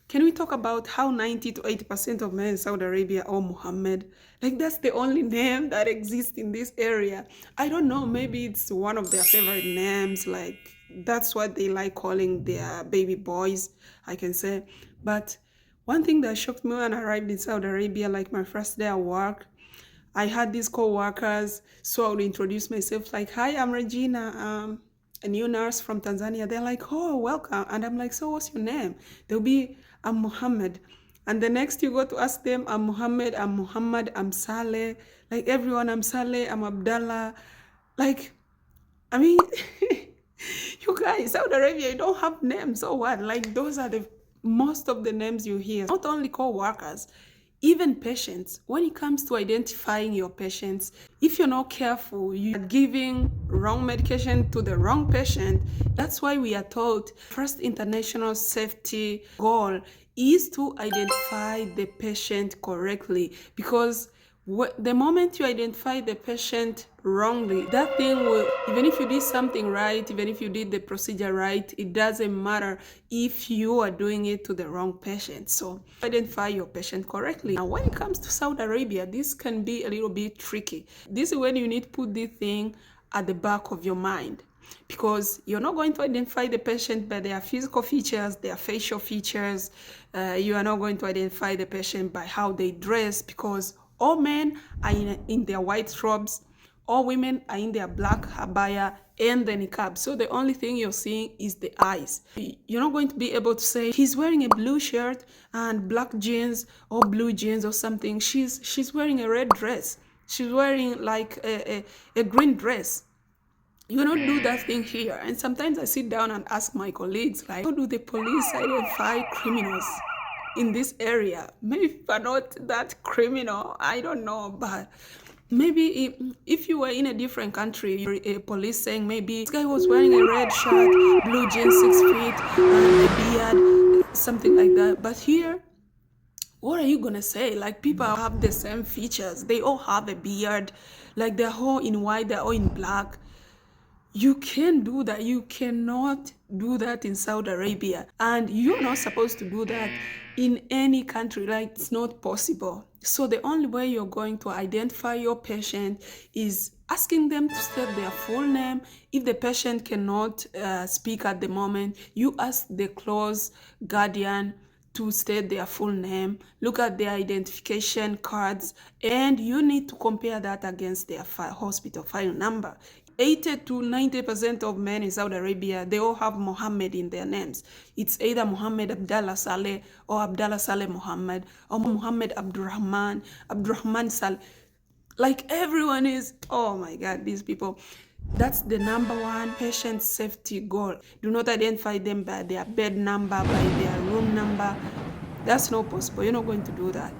Can we talk about how 90 to 80% of men in Saudi Arabia are Mohammed? Like, that's the only name that exists in this area. I don't know, maybe it's one of their favorite names. Like, that's what they like calling their baby boys, I can say. But one thing that shocked me when I arrived in Saudi Arabia, like my first day at work, I had these co-workers, so I would introduce myself like, "Hi, I'm Regina, a new nurse from Tanzania." They're like, "Oh, welcome." And I'm like, "So what's your name?" They'll be, "I'm Mohammed." And the next you go to ask them, "I'm Mohammed, I'm Mohammed, I'm Saleh." Like everyone, "I'm Saleh, I'm Abdullah." Like, I mean, you guys, Saudi Arabia, you don't have names or what? Like, those are the most of the names you hear. Not only co-workers, even patients. When it comes to identifying your patients, if you're not careful, you're giving wrong medication to the wrong patient. That's why we are told first international safety goal is to identify the patient correctly, because the moment you identify the patient wrongly, that thing will, even if you did something right, even if you did the procedure right, it doesn't matter if you are doing it to the wrong patient. So identify your patient correctly. Now, when it comes to Saudi Arabia, this can be a little bit tricky. This is when you need to put this thing at the back of your mind, because you're not going to identify the patient by their physical features, their facial features. You are not going to identify the patient by how they dress, because all men are in their white robes, all women are in their black abaya and the niqab. So the only thing you're seeing is the eyes. You're not going to be able to say he's wearing a blue shirt and black jeans or blue jeans or something. She's wearing a red dress. She's wearing like a green dress. You don't do that thing here. And sometimes I sit down and ask my colleagues, like, how do the police identify criminals in this area? Maybe if I'm not that criminal, I don't know, but maybe if you were in a different country, a police saying maybe this guy was wearing a red shirt, blue jeans, 6 feet, and a beard, something like that. But here, what are you gonna say? Like, people have the same features. They all have a beard. Like, they're all in white, they're all in black. You can't do that. You cannot do that in Saudi Arabia. And you're not supposed to do that in any country. Like, it's not possible. So the only way you're going to identify your patient is asking them to state their full name. If the patient cannot speak at the moment, you ask the close guardian to state their full name, look at their identification cards, and you need to compare that against their hospital file number. 80 to 90% of men in Saudi Arabia, they all have Mohammed in their names. It's either Mohammed Abdullah Saleh or Abdullah Saleh Mohammed or Mohammed Abdurrahman, Abdurrahmans Saleh. Like, everyone is, oh my God, these people. That's the number one patient safety goal. Do not identify them by their bed number, by their room number. That's not possible. You're not going to do that.